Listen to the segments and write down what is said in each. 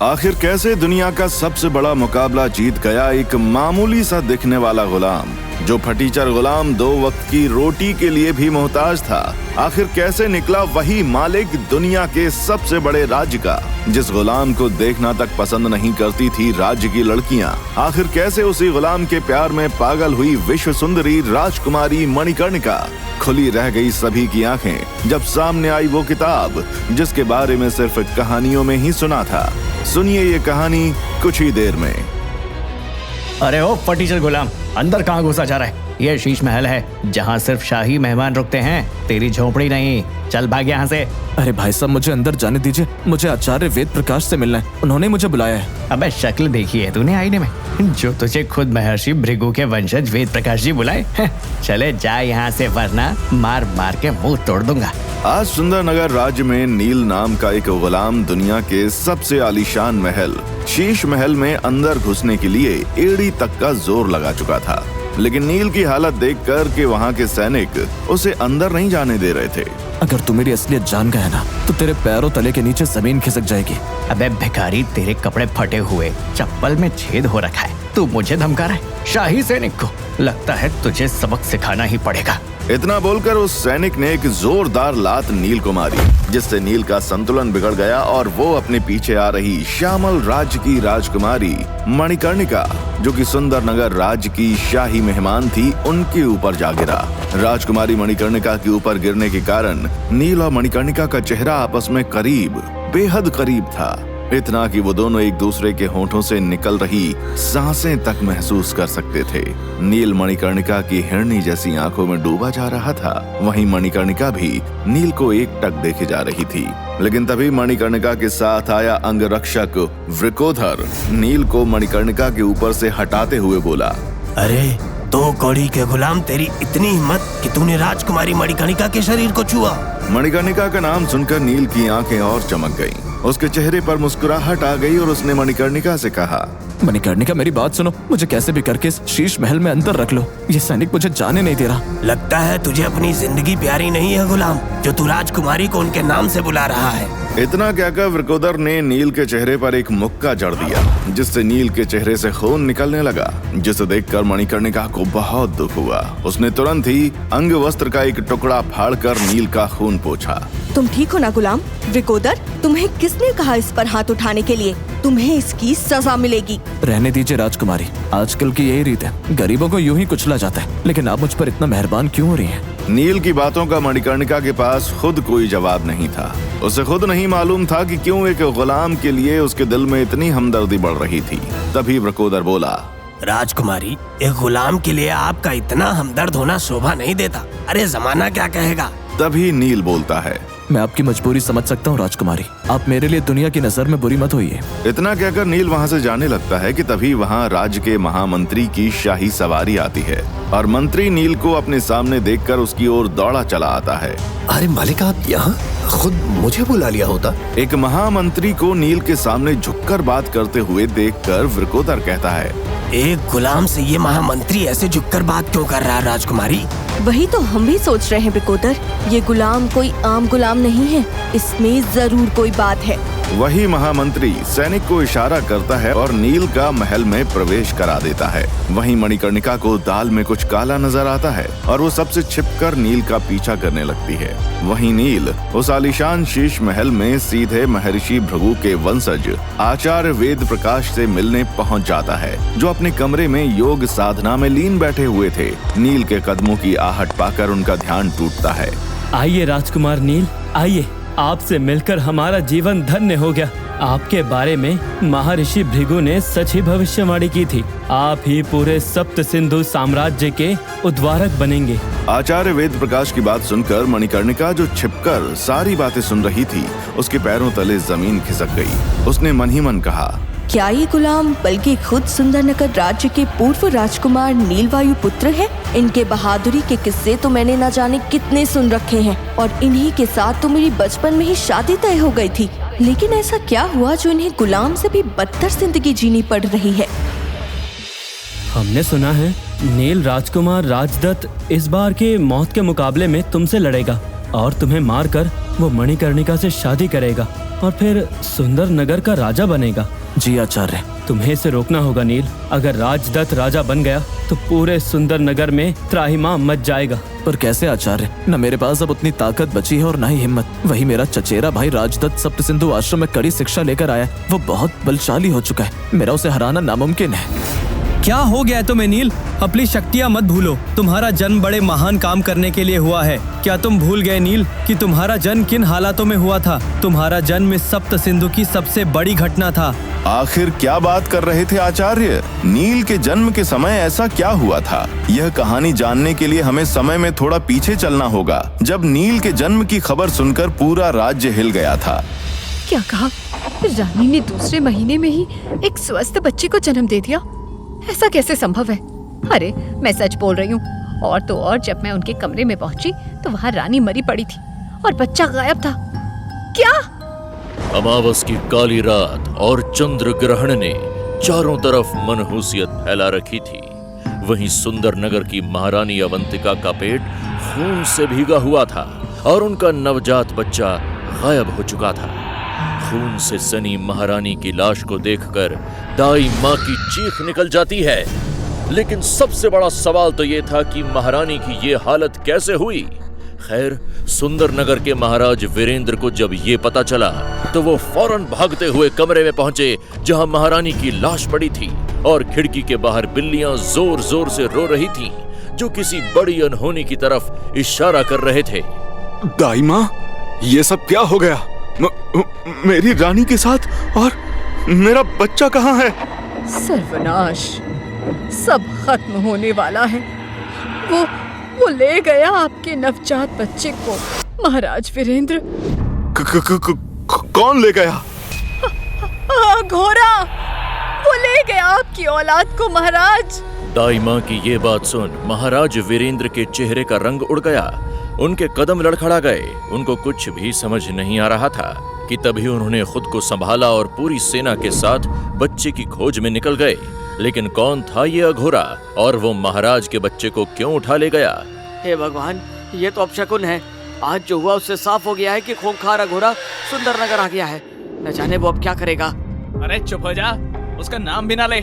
आखिर कैसे दुनिया का सबसे बड़ा मुकाबला जीत गया एक मामूली सा दिखने वाला गुलाम, जो फटीचर गुलाम 2 वक्त की रोटी के लिए भी मोहताज था। आखिर कैसे निकला वही मालिक दुनिया के सबसे बड़े राज्य का, जिस गुलाम को देखना तक पसंद नहीं करती थी राज्य की लड़कियां। आखिर कैसे उसी गुलाम के प्यार में पागल हुई विश्व सुंदरी राजकुमारी मणिकर्णिका। खुली रह गई सभी की आंखें जब सामने आई वो किताब जिसके बारे में सिर्फ कहानियों में ही सुना था। सुनिए ये कहानी कुछ ही देर में। अरे ओ फटीचर गुलाम, अंदर कहाँ घुसा जा रहा है? ये शीश महल है जहाँ सिर्फ शाही मेहमान रुकते हैं, तेरी झोपड़ी नहीं। चल भाग यहाँ से। अरे भाई साहब, मुझे अंदर जाने दीजिए। मुझे आचार्य वेद प्रकाश से मिलना है, उन्होंने मुझे बुलाया है। अबे शक्ल देखी है तूने आईने में, जो तुझे खुद महर्षि भृगु के वंशज वेद प्रकाश जी बुलाए? चले जा यहाँ से, वरना मार मार के मुंह तोड़ दूंगा। आज सुंदरनगर राज्य में नील नाम का एक गुलाम दुनिया के सबसे आलीशान महल शीश महल में अंदर घुसने के लिए एड़ी तक का जोर लगा चुका था। लेकिन नील की हालत देखकर कि वहाँ के सैनिक उसे अंदर नहीं जाने दे रहे थे। अगर तू मेरी असलियत जान गया ना तो तेरे पैरों तले के नीचे जमीन खिसक जाएगी। अबे भिखारी, तेरे कपड़े फटे हुए, चप्पल में छेद हो रखा है, तू मुझे धमका रहा है? शाही सैनिक को लगता है तुझे सबक सिखाना ही पड़ेगा। इतना बोलकर उस सैनिक ने एक जोरदार लात नील को मारी, जिससे नील का संतुलन बिगड़ गया और वो अपने पीछे आ रही श्यामल राज्य की राजकुमारी मणिकर्णिका, जो कि सुंदरनगर राज्य की शाही मेहमान थी, उनके ऊपर जा गिरा। राजकुमारी मणिकर्णिका के ऊपर गिरने के कारण नील और मणिकर्णिका का चेहरा आपस में करीब, बेहद करीब था। इतना कि वो दोनों एक दूसरे के होंठों से निकल रही सांसें तक महसूस कर सकते थे। नील मणिकर्णिका की हिरनी जैसी आंखों में डूबा जा रहा था, वहीं मणिकर्णिका भी नील को एकटक देखे जा रही थी। लेकिन तभी मणिकर्णिका के साथ आया अंगरक्षक वृकोधर नील को मणिकर्णिका के ऊपर से हटाते हुए बोला, अरे तो कौड़ी के गुलाम, तेरी इतनी हिम्मत कि तूने राजकुमारी मणिकर्णिका के शरीर को छुआ। मणिकर्णिका का नाम सुनकर नील की आंखें और चमक गईं। उसके चेहरे पर मुस्कुराहट आ गई और उसने मणिकर्णिका से कहा, मणिकर्णिका मेरी बात सुनो, मुझे कैसे भी करके इस शीश महल में अंदर रख लो। ये सैनिक मुझे जाने नहीं दे रहा। लगता है तुझे अपनी जिंदगी प्यारी नहीं है गुलाम, जो तू राजकुमारी को उनके नाम से बुला रहा है। इतना कहकर वृकोदर ने नील के चेहरे पर एक मुक्का जड़ दिया, जिससे नील के चेहरे से खून निकलने लगा, जिसे देखकर मणिकर्णिका को बहुत दुख हुआ। उसने तुरंत ही अंग वस्त्र का एक टुकड़ा फाड़कर नील का खून पोंछा। तुम ठीक हो ना गुलाम? वृकोदर, तुम्हें किसने कहा इस पर हाथ उठाने के लिए? तुम्हें इसकी सजा मिलेगी। रहने दीजिए राजकुमारी, आजकल की यही रीत है, गरीबों को यूं ही कुचला जाता है। लेकिन आप मुझ पर इतना मेहरबान क्यों हो रही हैं? नील की बातों का मणिकर्णिका के पास खुद कोई जवाब नहीं था। उसे खुद नहीं मालूम था कि क्यों एक गुलाम के लिए उसके दिल में इतनी हमदर्दी बढ़ रही थी। तभी वृकोदर बोला, राजकुमारी, एक गुलाम के लिए आपका इतना हमदर्द होना शोभा नहीं देता। अरे जमाना क्या कहेगा? तभी नील बोलता है, मैं आपकी मजबूरी समझ सकता हूँ राजकुमारी, आप मेरे लिए दुनिया की नजर में बुरी मत होइए। इतना कहकर नील वहाँ से जाने लगता है कि तभी वहाँ राज्य के महामंत्री की शाही सवारी आती है और मंत्री नील को अपने सामने देखकर उसकी ओर दौड़ा चला आता है। अरे मालिक, आप यहाँ? खुद मुझे बुला लिया होता। एक महामंत्री को नील के सामने झुककर बात करते हुए देखकर वृकोदर कहता है, एक गुलाम से ये महामंत्री ऐसे झुककर बात क्यों कर रहा है राजकुमारी? वही तो हम भी सोच रहे हैं वृकोदर, ये गुलाम कोई आम गुलाम नहीं है, इसमें जरूर कोई बात है। वही महामंत्री सैनिक को इशारा करता है और नील का महल में प्रवेश करा देता है। वहीं मणिकर्णिका को दाल में कुछ काला नजर आता है और वो सबसे छिपकर नील का पीछा करने लगती है। वहीं नील उस आलीशान शीश महल में सीधे महर्षि भृगु के वंशज आचार्य वेद प्रकाश से मिलने पहुंच जाता है, जो अपने कमरे में योग साधना में लीन बैठे हुए थे। नील के कदमों की आहट पाकर उनका ध्यान टूटता है। आइए राजकुमार नील, आइए, आपसे मिलकर हमारा जीवन धन्य हो गया। आपके बारे में महर्षि भृगु ने सच ही भविष्यवाणी की थी। आप ही पूरे सप्त सिंधु साम्राज्य के उद्धारक बनेंगे। आचार्य वेद प्रकाश की बात सुनकर मणिकर्णिका, जो छिपकर सारी बातें सुन रही थी, उसके पैरों तले जमीन खिसक गई। उसने मन ही मन कहा, क्या ये गुलाम बल्कि खुद सुंदरनगर राज्य के पूर्व राजकुमार नीलवायु पुत्र है? इनके बहादुरी के किस्से तो मैंने न जाने कितने सुन रखे हैं और इन्हीं के साथ तो मेरी बचपन में ही शादी तय हो गई थी। लेकिन ऐसा क्या हुआ जो इन्हें गुलाम से भी बदतर जिंदगी जीनी पड़ रही है? हमने सुना है नील राजकुमार राजदत्त इस बार के मौत के मुकाबले में तुमसे लड़ेगा और तुम्हें मारकर वो मणिकर्णिका से शादी करेगा और फिर सुंदर नगर का राजा बनेगा। जी आचार्य। तुम्हें इसे रोकना होगा नील। अगर राजदत्त राजा बन गया तो पूरे सुंदर नगर में त्राहिमाम मच जाएगा। पर कैसे आचार्य? न मेरे पास अब उतनी ताकत बची है और न ही हिम्मत। वही मेरा चचेरा भाई राजदत्त सप्त सिंधु आश्रम में कड़ी शिक्षा लेकर आया। वो बहुत बलशाली हो चुका है, मेरा उसे हराना नामुमकिन है। क्या हो गया तुम्हें नील? अपनी शक्तियाँ मत भूलो। तुम्हारा जन्म बड़े महान काम करने के लिए हुआ है। क्या तुम भूल गए नील कि तुम्हारा जन्म किन हालातों में हुआ था? तुम्हारा जन्म इस सप्त सिंधु की सबसे बड़ी घटना था। आखिर क्या बात कर रहे थे आचार्य? नील के जन्म के समय ऐसा क्या हुआ था? यह कहानी जानने के लिए हमें समय में थोड़ा पीछे चलना होगा, जब नील के जन्म की खबर सुनकर पूरा राज्य हिल गया था। क्या कहा? रानी ने दूसरे महीने में ही एक स्वस्थ बच्चे को जन्म दे दिया? ऐसा कैसे संभव है? अरे मैं सच बोल रही हूँ। और तो और जब मैं उनके कमरे में पहुंची तो वहाँ रानी मरी पड़ी थी और बच्चा गायब था। क्या? अमावस की काली रात और चंद्र ग्रहण ने चारों तरफ मनहूसियत फैला रखी थी। वहीं सुंदर नगर की महारानी अवंतिका का पेट खून से भीगा हुआ था और उनका नवजात बच्चा गायब हो चुका था। खून से सनी महारानी की लाश को देखकर दाई माँ की चीख निकल जाती है। लेकिन सबसे बड़ा सवाल तो ये था कि महारानी की ये हालत कैसे हुई। खैर, सुंदर नगर के महाराज वीरेंद्र को जब ये पता चला तो वो फौरन भागते हुए कमरे में पहुंचे जहां महारानी की लाश पड़ी थी और खिड़की के बाहर बिल्लियां जोर जोर से रो रही थीं, जो किसी बड़ी अनहोनी की तरफ इशारा कर रहे थे। दाई माँ, ये सब क्या हो गया? मेरी रानी के साथ, और मेरा बच्चा कहाँ है? सर्वनाश, सब खत्म होने वाला है। वो ले गया आपके नवजात बच्चे को, महाराज वीरेंद्र। कौन ले गया? घोड़ा, वो ले गया आपकी औलाद को महाराज। दाई माँ की ये बात सुन महाराज वीरेंद्र के चेहरे का रंग उड़ गया। उनके कदम लड़खड़ा गए। उनको कुछ भी समझ नहीं आ रहा था कि तभी उन्होंने खुद को संभाला और पूरी सेना के साथ बच्चे की खोज में निकल गए। लेकिन कौन था ये अघोरा और वो महाराज के बच्चे को क्यों उठा ले गया? हे भगवान, ये तो अपशकुन है। आज जो हुआ उससे साफ हो गया है कि खूंखार अघोरा सुंदर नगर आ गया है। न जाने वो अब क्या करेगा। अरे चुप हो जा, उसका नाम भी ना ले,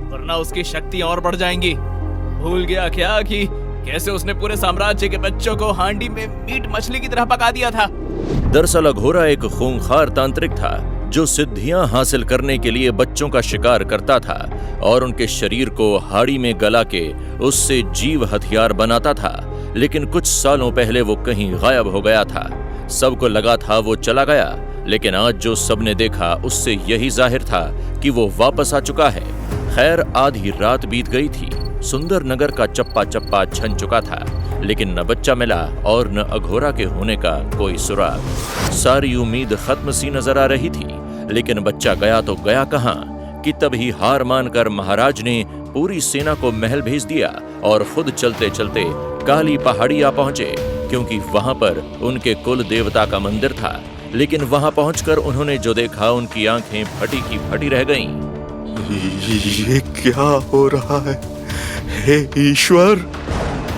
वरना उसकी शक्ति और बढ़ जाएंगी। भूल गया क्या कि कैसे उसने पूरे साम्राज्य के बच्चों को हांडी में मीट मछली की तरह पका दिया था। दरअसल अघोरा एक खूंखार तांत्रिक था जो सिद्धियां हासिल करने के लिए बच्चों का शिकार करता था और उनके शरीर को हाड़ी में गला के उससे जीव हथियार बनाता था। लेकिन कुछ सालों पहले वो कहीं गायब हो गया था। सबको लगा था वो चला गया, लेकिन आज जो सबने देखा उससे यही जाहिर था कि वो वापस आ चुका है। खैर, आधी रात बीत गई थी। सुंदर नगर का चप्पा चप्पा छन चुका था, लेकिन न बच्चा मिला और न अघोरा के होने का कोई सुराग। सारी उम्मीद खत्म सी नजर आ रही थी, लेकिन बच्चा गया तो गया कहाँ कि तभी हार मानकर महाराज ने पूरी सेना को महल भेज दिया और खुद चलते चलते काली पहाड़ी आ पहुंचे, क्योंकि वहां पर उनके कुल देवता का मंदिर था। लेकिन वहां पहुंचकर उन्होंने जो देखा, उनकी आंखें फटी की फटी रह गईं। ये क्या हो रहा है? हे ईश्वर!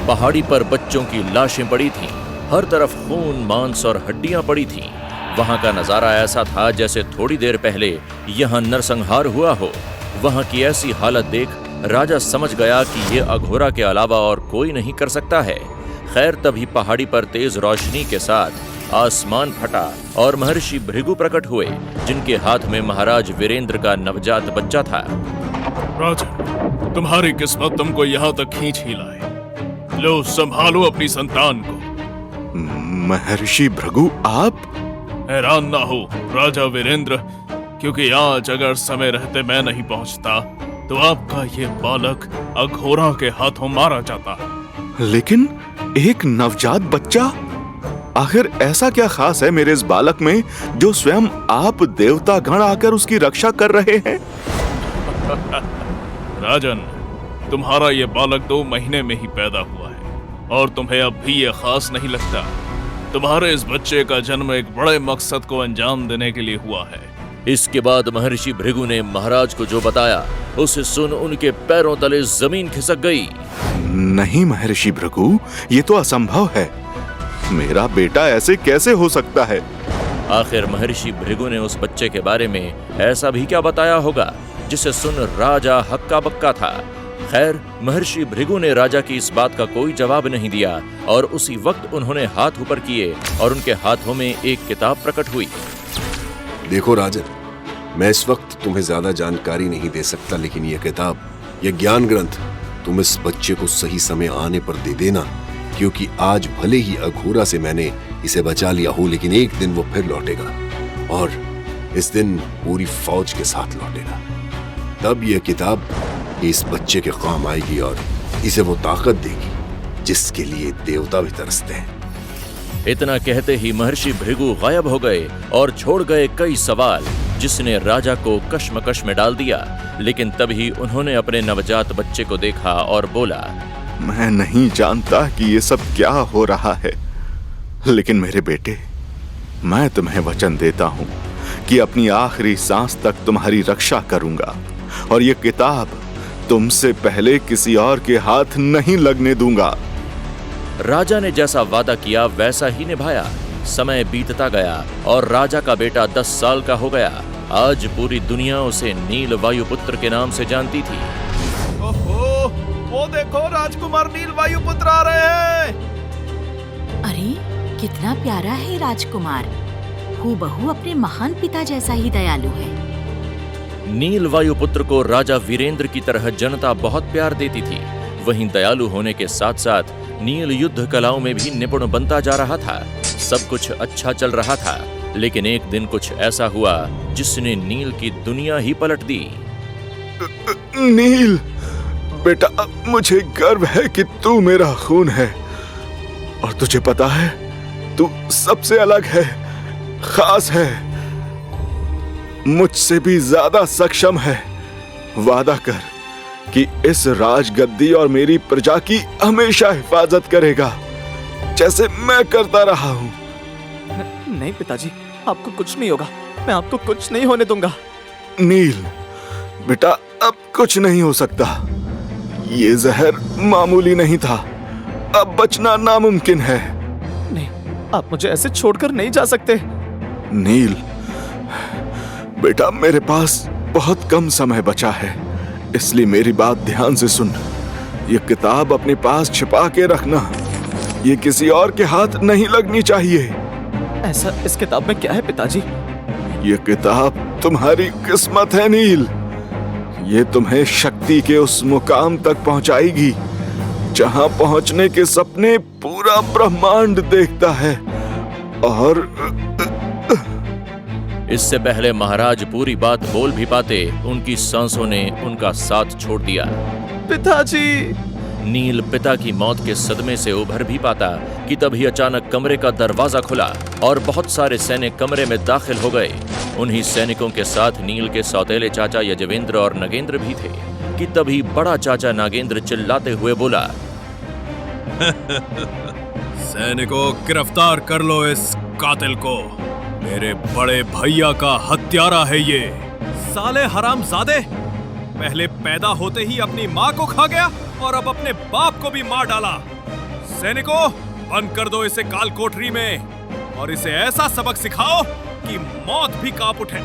पहाड़ी पर बच्चों की लाशें पड़ी थीं, हर तरफ खून, मांस और हड्डियां पड़ी थीं। वहां का नजारा ऐसा था जैसे थोड़ी देर पहले यहां नरसंहार हुआ हो। वहां की ऐसी हालत देख राजा समझ गया कि ये अघोरा के अलावा और कोई नहीं कर सकता है। खैर, तभी पहाड़ी पर तेज रोशनी के साथ आसमान फटा और महर्षि भृगु प्रकट हुए, जिनके हाथ में महाराज वीरेंद्र का नवजात बच्चा था। राजन, तुम्हारी किस्मत तुमको यहाँ तक खींच ही लाए। लो, संभालो अपनी संतान को। महर्षि भृगु, आप? हैरान ना हो राजा वीरेंद्र, क्योंकि आज अगर समय रहते मैं नहीं पहुंचता तो आपका ये बालक अघोरा के हाथों मारा जाता। लेकिन एक नवजात बच्चा? आखिर ऐसा क्या खास है मेरे इस बालक में जो स्वयं आप देवता गण आकर उसकी रक्षा कर रहे हैं? राजन, तुम्हारा ये बालक 2 महीने में ही पैदा हुआ है और तुम्हें अब भी ये खास नहीं लगता। तुम्हारे इस बच्चे का जन्म एक बड़े मकसद को अंजाम देने के लिए हुआ है। इसके बाद महर्षि भृगु ने महाराज को जो बताया, उसे सुन उनके पैरों तले जमीन खिसक गई। नहीं महर्षि भृगु, ये तो असंभव है। मेरा बेटा ऐसे कैसे हो सकता है? आखिर महर्षि भृगु ने उस बच्चे के बारे में ऐसा भी क्या बताया होगा जिसे सुन राजा हक्का बक्का था। खैर, महर्षि भृगु ने राजा की इस बात का कोई जवाब नहीं दिया और उसी वक्त उन्होंने हाथ ऊपर किए और उनके हाथों में एक किताब प्रकट हुई। देखो राजन, मैं इस वक्त तुम्हें ज्यादा जानकारी नहीं दे सकता, लेकिन यह किताब, यह ज्ञान ग्रंथ तुम इस बच्चे को सही समय आने पर दे देना, क्योंकि आज भले ही अघोरा से मैंने इसे बचा लिया हो, लेकिन एक दिन वो फिर लौटेगा और इस दिन पूरी फौज के साथ लौटेगा। तब यह किताब इस बच्चे के काम आएगी और इसे वो ताकत देगी जिसके लिए देवता भी तरसते हैं। इतना कहते ही महर्षि भृगु गायब हो गए और छोड़ गए कई सवाल जिसने राजा को कश्मकश में डाल दिया। लेकिन तभी उन्होंने अपने नवजात बच्चे को देखा और बोला, मैं नहीं जानता कि ये सब क्या हो रहा है, लेकिन मेरे बेटे, मैं तुम्हें वचन देता हूँ कि अपनी आखिरी सांस तक तुम्हारी रक्षा करूंगा और ये किताब तुमसे पहले किसी और के हाथ नहीं लगने दूंगा। राजा ने जैसा वादा किया वैसा ही निभाया। समय बीतता गया और राजा का बेटा 10 साल का हो गया। आज पूरी दुनिया उसे नील वायुपुत्र के नाम से जानती थी। ओहो, वो देखो, राजकुमार नील वायुपुत्र आ रहे हैं। अरे, कितना प्यारा है राजकुमार, हूबहू अपने महान पिता जैसा ही दयालु है। नील वायुपुत्र को राजा वीरेंद्र की तरह जनता बहुत प्यार देती थी। वहीं दयालु होने के साथ साथ नील युद्ध कलाओं में भी निपुण बनता जा रहा था। सब कुछ अच्छा चल रहा था, लेकिन एक दिन कुछ ऐसा हुआ जिसने नील की दुनिया ही पलट दी। नील बेटा, मुझे गर्व है कि तू मेरा खून है और तुझे पता है, तू सबसे अलग है, खास है, मुझसे भी ज्यादा सक्षम है। वादा कर कि इस राजगद्दी और मेरी प्रजा की हमेशा हिफाजत करेगा, जैसे मैं करता रहा हूँ। नहीं पिताजी, आपको कुछ नहीं होगा, मैं आपको कुछ नहीं होने दूंगा। नील बेटा, अब कुछ नहीं हो सकता। ये जहर मामूली नहीं था, अब बचना नामुमकिन है। नहीं, आप मुझे ऐसे छोड़कर नहीं जा सकते। नील बेटा, मेरे पास बहुत कम समय बचा है, इसलिए मेरी बात ध्यान से सुन। ये किताब अपने पास छिपा के रखना, ये किसी और के हाथ नहीं लगनी चाहिए। ऐसा इस किताब में क्या है पिताजी? ये किताब तुम्हारी किस्मत है नील। ये तुम्हें शक्ति के उस मुकाम तक पहुंचाएगी जहां पहुंचने के सपने पूरा ब्रह्मांड देखता है। और इससे पहले महाराज पूरी बात बोल भी पाते, उनकी सांसों ने उनका साथ छोड़ दिया। पिताजी! नील पिता की मौत के सदमे से उभर भी पाता कि तभी अचानक कमरे का दरवाजा खुला और बहुत सारे सैनिक कमरे में दाखिल हो गए। उन्हीं सैनिकों के साथ नील के सौतेले चाचा यजवेंद्र और नगेंद्र भी थे कि तभी बड़ा चाचा नागेंद्र चिल्लाते हुए बोला, सैनिकों, गिरफ्तार कर लो इस कातिल को। मेरे बड़े भैया का हत्यारा है ये। साले हरामजादे, पहले पैदा होते ही अपनी माँ को खा गया और अब अपने बाप को भी मार डाला। सैनिकों, बंद कर दो इसे काल कोठरी में और इसे ऐसा सबक सिखाओ कि मौत भी कांप उठे।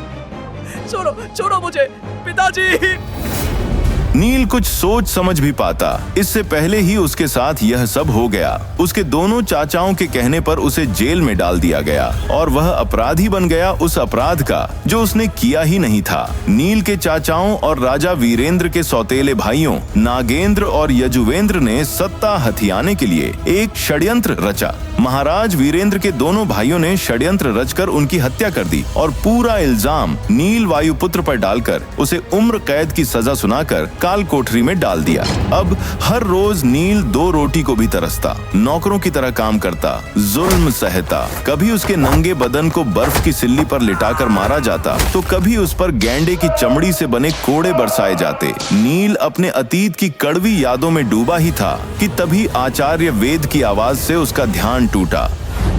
छोड़ो, छोड़ो मुझे, पिताजी! नील कुछ सोच समझ भी पाता। इससे पहले ही उसके साथ यह सब हो गया। उसके दोनों चाचाओं के कहने पर उसे जेल में डाल दिया गया और वह अपराधी बन गया उस अपराध का जो उसने किया ही नहीं था। नील के चाचाओं और राजा वीरेंद्र के सौतेले भाइयों नागेंद्र और यजुवेंद्र ने सत्ता हथियाने के लिए एक षड्यंत्र रचा। महाराज वीरेंद्र के दोनों भाइयों ने षड्यंत्र रचकर उनकी हत्या कर दी और पूरा इल्जाम नील वायुपुत्र पर डालकर उसे उम्र कैद की सजा सुनाकर काल कोठरी में डाल दिया। अब हर रोज नील 2 रोटी को भी तरसता, नौकरों की तरह काम करता, जुल्म सहता। कभी उसके नंगे बदन को बर्फ की सिल्ली पर लिटाकर मारा जाता तो कभी उस पर गैंडे की चमड़ी से बने कोड़े बरसाए जाते। नील अपने अतीत की कड़वी यादों में डूबा ही था कि तभी आचार्य वेद की आवाज से उसका ध्यान टूटा।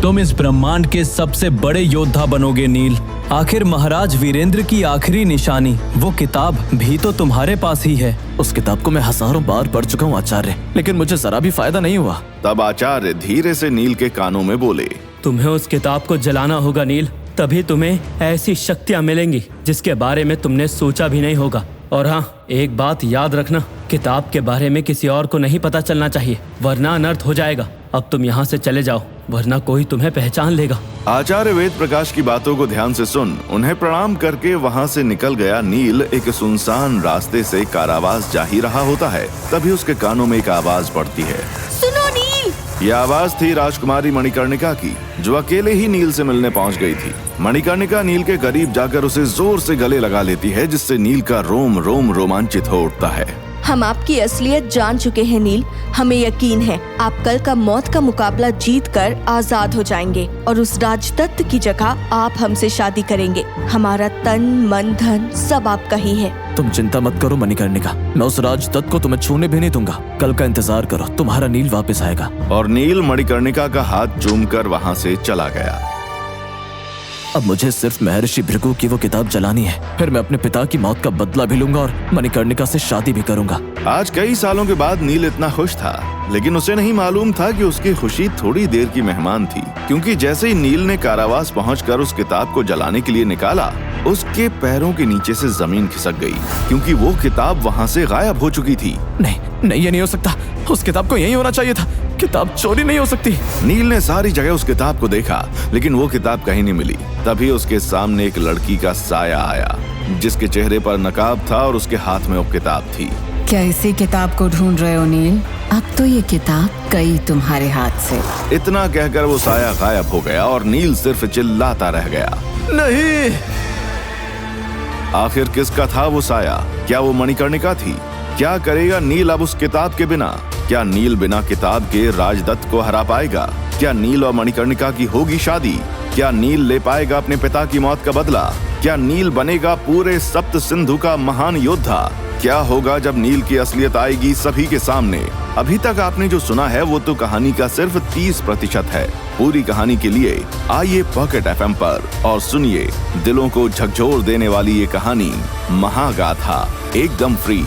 तुम इस ब्रह्मांड के सबसे बड़े योद्धा बनोगे नील। आखिर महाराज वीरेंद्र की आखिरी निशानी, वो किताब भी तो तुम्हारे पास ही है। उस किताब को मैं हजारों बार पढ़ चुका हूँ आचार्य, लेकिन मुझे जरा भी फायदा नहीं हुआ। तब आचार्य धीरे से नील के कानों में बोले, तुम्हें उस किताब को जलाना होगा नील, तभी तुम्हें ऐसी शक्तियाँ मिलेंगी जिसके बारे में तुमने सोचा भी नहीं होगा। और हाँ, एक बात याद रखना, किताब के बारे में किसी और को नहीं पता चलना चाहिए, वरना अनर्थ हो जाएगा। अब तुम यहाँ से चले जाओ, वरना कोई तुम्हें पहचान लेगा। आचार्य वेद प्रकाश की बातों को ध्यान से सुन उन्हें प्रणाम करके वहाँ से निकल गया। नील एक सुनसान रास्ते से कारावास जा ही रहा होता है, तभी उसके कानों में एक आवाज पड़ती है। सुनो नील। यह आवाज थी राजकुमारी मणिकर्णिका की, जो अकेले ही नील से मिलने पहुंच गई थी। मणिकर्णिका नील के करीब जाकर उसे जोर से गले लगा लेती है, जिससे नील का रोम रोम रोमांचित हो उठता है। हम आपकी असलियत जान चुके हैं नील, हमें यकीन है आप कल का मौत का मुकाबला जीतकर आजाद हो जाएंगे और उस राजदत्त की जगह आप हमसे शादी करेंगे। हमारा तन मन धन सब आपका ही है। तुम चिंता मत करो मणिकर्णिका, मैं उस राजदत्त को तुम्हें छूने भी नहीं दूंगा। कल का इंतजार करो, तुम्हारा नील वापस आएगा। और नील मणिकर्णिका का हाथ चूमकर वहाँ से चला गया। अब मुझे सिर्फ महर्षि भृगु की वो किताब जलानी है, फिर मैं अपने पिता की मौत का बदला भी लूंगा और मणिकर्णिका से शादी भी करूंगा। आज कई सालों के बाद नील इतना खुश था, लेकिन उसे नहीं मालूम था कि उसकी खुशी थोड़ी देर की मेहमान थी, क्योंकि जैसे ही नील ने कारावास पहुंचकर उस किताब को जलाने के लिए निकाला, उसके पैरों के नीचे से जमीन खिसक गई, क्योंकि वो किताब वहाँ से गायब हो चुकी थी। नहीं, ये नहीं हो सकता। उस किताब को यहीं होना चाहिए था। किताब चोरी नहीं हो सकती। नील ने सारी जगह उस किताब को देखा, लेकिन वो किताब कहीं नहीं मिली। तभी उसके सामने एक लड़की का साया आया, जिसके चेहरे पर नकाब था और उसके हाथ में वो किताब थी। क्या इसी किताब को ढूंढ रहे हो नील? अब तो ये किताब गई तुम्हारे हाथ से। इतना कहकर वो साया गायब हो गया और नील सिर्फ चिल्लाता रह गया, नहीं। आखिर किसका था वो साया? क्या वो मणिकर्णिका थी? क्या करेगा नील अब उस किताब के बिना? क्या नील बिना किताब के राजदत्त को हरा पाएगा? क्या नील और मणिकर्णिका की होगी शादी? क्या नील ले पाएगा अपने पिता की मौत का बदला? क्या नील बनेगा पूरे सप्त सिंधु का महान योद्धा? क्या होगा जब नील की असलियत आएगी सभी के सामने? अभी तक आपने जो सुना है वो तो कहानी का सिर्फ 30% है। पूरी कहानी के लिए आइए पॉकेट FM पर और सुनिए दिलों को झकझोर देने वाली ये कहानी महागाथा, एकदम फ्री।